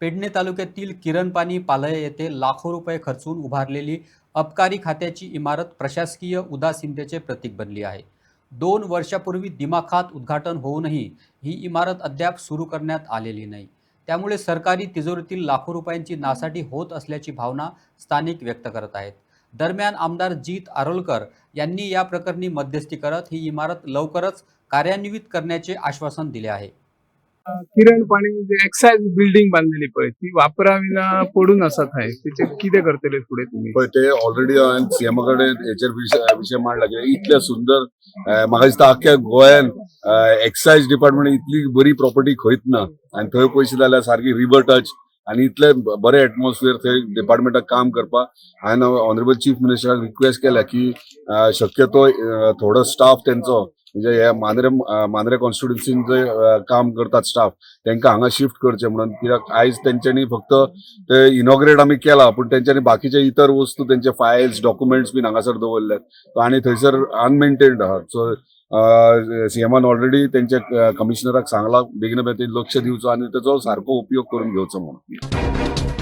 पेडणे तालुक्यातील किरणपानी पालय येथे लाखो रुपये खर्चून उभारलेली अबकारी खात्याची इमारत प्रशासकीय उदासीनतेचे प्रतीक बनली आहे. 2 वर्षापूर्वी दिमाखात उद्घाटन होऊनही ही इमारत अद्याप सुरू करण्यात आलेली नाही. त्यामुळे सरकारी तिजोरीतील लाखो रुपयांची नासाडी होत असल्याची भावना स्थानिक व्यक्त करत आहेत. दरम्यान आमदार जीत आरोलकर यांनी या प्रकरणी मध्यस्थी करत ही इमारत लवकरच कार्यान्वित करण्याचे आश्वासन दिले आहे. किरण पाणी जे एक्साइज बिल्डिंग बांधलेली पळय ती वापराविना पडून असत आहे त्याचे किती करतले पुढे तुम्ही पण ते ऑलरेडी सीएम कडे याचेर विषय मांडला की इतले सुंदर म्हाका दिसता अख्ख्या गोंयान एक्साइज डिपार्टमेंट इतली बरी प्रॉपर्टी खंयच ना आणि थंय पयशे जाल्यार सारकी रिवर टच आणि इतले बरे एटमॉस्फियर थंय डिपार्टमेंटाक काम करपाक हांवें ऑनरेबल चीफ मिनिस्टराक रिक्वेस्ट केल्या की शक्यतो थोडो स्टाफ तेंचो म्हणजे हे मांद्रे कॉन्स्टिट्युन्सीन जे काम करतात स्टाफ तांकां हांगा शिफ्ट करचे म्हणून कित्याक आयज तेंच्यांनी फक्त ते इनॉग्रेट आमी केला पण तेंच्यांनी बाकीचे इतर वस्तू तेंचे फायल्स डॉक्युमेंट्स बीन हांगासर दवरल्यात आणि थंयसर अनमेंटेन्ड आहात. सो सीएमान ऑलरेडी तेंच्या कमिशनराक सांगला बेगिना बेगीन लक्ष दिवचो आणि तेचो सारको उपयोग करून घेवचो म्हणून.